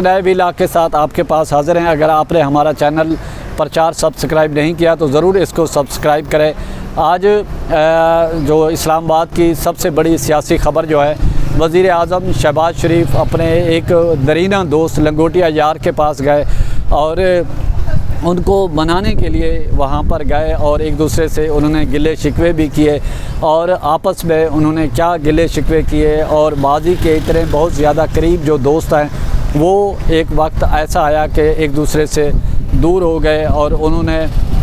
नए व्लॉग के साथ आपके पास हाज़िर हैं। अगर आपने हमारा चैनल प्रचार सब्सक्राइब नहीं किया तो ज़रूर इसको सब्सक्राइब करें। आज जो इस्लामाबाद की सबसे बड़ी सियासी ख़बर जो है, वज़ीर आज़म शहबाज शरीफ अपने एक दरीना दोस्त लंगोटिया यार के पास गए और उनको मनाने के लिए वहाँ पर गए और एक दूसरे से उन्होंने गिले शिकवे भी किए और आपस में उन्होंने क्या गिले शिकवे किए। और माजी के इतने बहुत ज़्यादा करीब जो दोस्त हैं वो एक वक्त ऐसा आया कि एक दूसरे से दूर हो गए और उन्होंने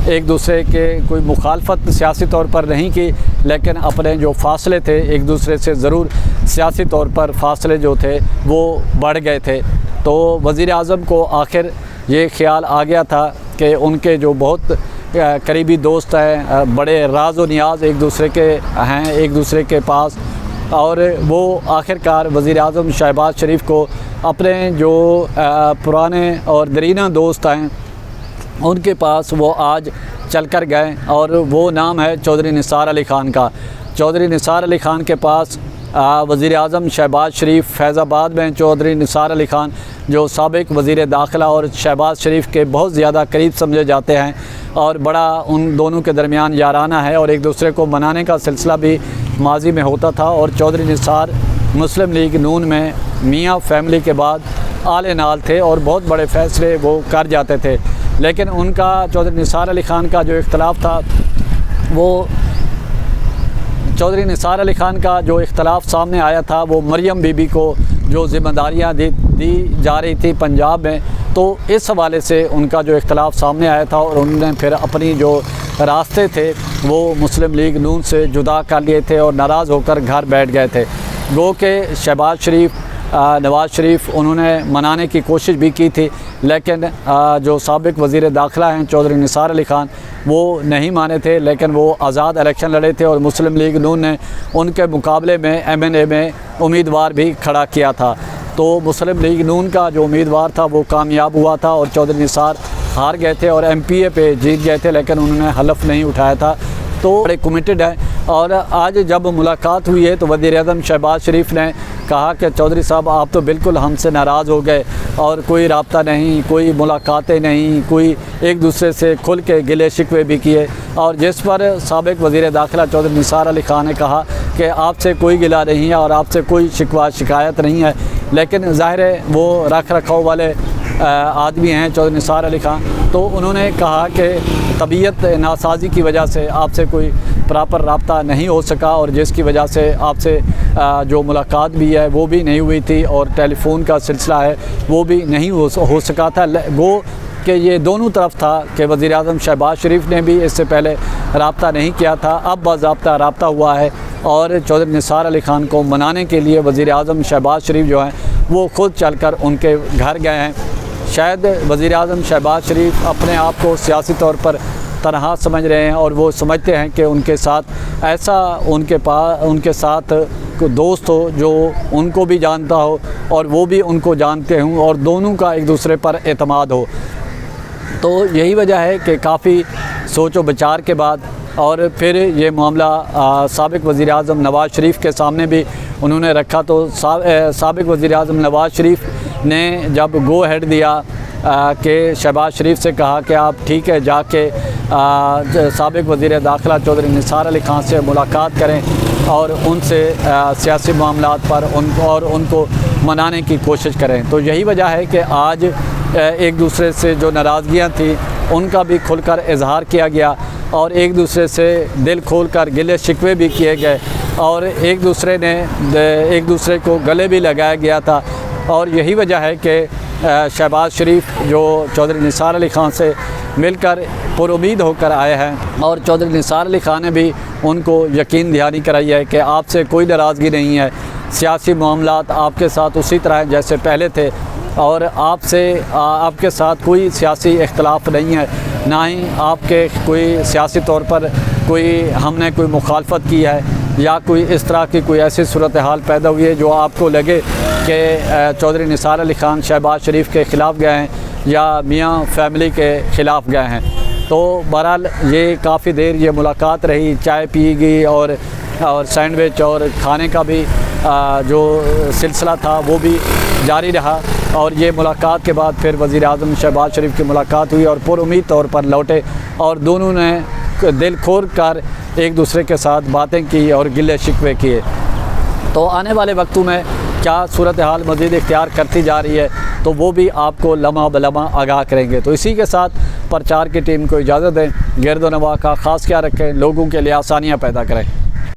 एक दूसरे के कोई मुखालफत सियासी तौर पर नहीं की, लेकिन अपने जो फ़ासले थे एक दूसरे से ज़रूर सियासी तौर पर फ़ासले जो थे वो बढ़ गए थे। तो वज़ीर आज़म को आखिर ये ख्याल आ गया था कि उनके जो बहुत करीबी दोस्त हैं, बड़े राज व नियाज़ एक दूसरे के हैं एक दूसरे के पास, और वो आखिरकार वज़ीर आज़म शहबाज शरीफ को अपने जो पुराने और दरीना दोस्त हैं उनके पास वो आज चल कर गए और वो नाम है चौधरी निसार अली ख़ान का। चौधरी निसार अली ख़ान के पास वज़ीर आज़म शहबाज शरीफ फैज़ाबाद में चौधरी निसार अली ख़ान जो साबिक़ वज़ीर दाखिला और शहबाज शरीफ के बहुत ज़्यादा करीब समझे जाते हैं और बड़ा उन दोनों के दरमियान याराना है और एक दूसरे को मनाने का सिलसिला भी माजी में होता था। और चौधरी निसार मुस्लिम लीग नून में मियाँ फैमिली के बाद आले नाल थे और बहुत बड़े फ़ैसले वो कर जाते थे। लेकिन उनका चौधरी निसार अली ख़ान का जो इख्तलाफ था वो चौधरी निसार अली ख़ान का जो इख्तलाफ सामने आया था वो मरियम बीबी को जो ज़िम्मेदारियाँ दी जा रही थी पंजाब में, तो इस हवाले से उनका जो इख्तलाफ सामने आया था और उन्होंने फिर अपनी जो रास्ते थे वो मुस्लिम लीग नून से जुदा कर लिए थे और नाराज़ होकर घर बैठ गए थे। गो के शहबाज शरीफ नवाज़ शरीफ उन्होंने मनाने की कोशिश भी की थी, लेकिन जो साबिक़ वज़ीर दाखिला हैं चौधरी निसार अली ख़ान वो नहीं माने थे। लेकिन वो आज़ाद इलेक्शन लड़े थे और मुस्लिम लीग नून ने उनके मुकाबले में MNA में उम्मीदवार भी खड़ा किया था। तो मुस्लिम लीग नून का जो उम्मीदवार था वो कामयाब हुआ था और चौधरी निसार हार गए थे और MPA पे जीत गए थे, लेकिन उन्होंने हलफ नहीं उठाया था। तो बड़े कमिटेड हैं। और आज जब मुलाकात हुई है तो वज़ीर आज़म शहबाज शरीफ ने कहा कि चौधरी साहब आप तो बिल्कुल हमसे नाराज़ हो गए और कोई राब्ता नहीं, कोई मुलाकातें नहीं, कोई एक दूसरे से खुल के गिले शिकवे भी किए। और जिस पर साबिक़ वज़ीर दाखिला चौधरी निसार अली ख़ान ने कहा कि आपसे कोई गिला नहीं है और आपसे कोई शिकवा शिकायत नहीं है, लेकिन ज़ाहिर है वो रख रखाव वाले आदमी हैं चौधरी निसार अली ख़ान। तो उन्होंने कहा कि तबीयत नासाजी की वजह से आपसे कोई प्रॉपर रब्ता नहीं हो सका और जिसकी वजह से आपसे जो मुलाकात भी है वो भी नहीं हुई थी और टेलीफ़ोन का सिलसिला है वो भी नहीं हो सका था। वो कि ये दोनों तरफ था कि वज़ीर आज़म शहबाज शरीफ ने भी इससे पहले रब्ता नहीं किया था, अब बाज़ाब्ता रब्ता हुआ है और चौधरी निसार अली ख़ान को मनाने के लिए वज़ीर आज़म शहबाज शरीफ जो हैं वो ख़ुद चलकर उनके घर गए हैं। शायद वज़ीर आज़म शहबाज शरीफ अपने आप को सियासी तौर पर तनहा समझ रहे हैं और वो समझते हैं कि उनके साथ ऐसा उनके साथ दोस्त हो जो उनको भी जानता हो और वो भी उनको जानते हों और दोनों का एक दूसरे पर एतमाद हो। तो यही वजह है कि काफ़ी सोच व विचार के बाद और फिर ये मामला साबिक़ वज़ीर आज़म नवाज़ शरीफ के सामने भी उन्होंने रखा। तो साबिक़ वज़ीर आज़म नवाज़ शरीफ ने जब गो हेड दिया कि शहबाज शरीफ से कहा कि आप ठीक है जाके साबिक़ वज़ीर दाखिला चौधरी निसार अली ख़ान से मुलाकात करें और उनसे सियासी मामलात पर उनको मनाने की कोशिश करें। तो यही वजह है कि आज एक दूसरे से जो नाराज़गियाँ थी उनका भी खुलकर इजहार किया गया और एक दूसरे से दिल खोलकर गिले शिकवे भी किए गए और एक दूसरे को गले भी लगाया गया था। और यही वजह है कि शहबाज शरीफ जो चौधरी निसार अली ख़ान से मिलकर पुरुमीद होकर आए हैं और चौधरी निसार अली ख़ान ने भी उनको यकीन दहानी कराई है कि आपसे कोई नाराज़गी नहीं है, सियासी मामलात आपके साथ उसी तरह हैं जैसे पहले थे और आपके साथ कोई सियासी इख्तलाफ नहीं है, ना ही आपके कोई सियासी तौर पर हमने कोई मुखालफत की है या कोई इस तरह की कोई ऐसी सूरत हाल पैदा हुई है जो आपको लगे कि चौधरी निसार अली ख़ान शहबाज शरीफ के ख़िलाफ़ गए हैं या मियाँ फैमिली के ख़िलाफ़ गए हैं। तो बहरहाल ये काफ़ी देर ये मुलाकात रही, चाय पी गई और सैंडविच और खाने का भी जो सिलसिला था वो भी जारी रहा। और ये मुलाकात के बाद फिर वज़ीर-ए-आज़म शहबाज शरीफ की मुलाकात हुई और पुरुम्मीद तौर पर लौटे और दोनों ने दिल खोल कर एक दूसरे के साथ बातें की और गिले शिकवे किए। तो आने वाले वक्तों में क्या सूरत हाल मज़ीद इख्तियार करती जा रही है तो वो भी आपको लम्हा बलम्हा आगाह करेंगे। तो इसी के साथ प्रचार की टीम को इजाज़त दें। गिरदो नवा का ख़ास ख्याल रखें, लोगों के लिए आसानियाँ पैदा करें।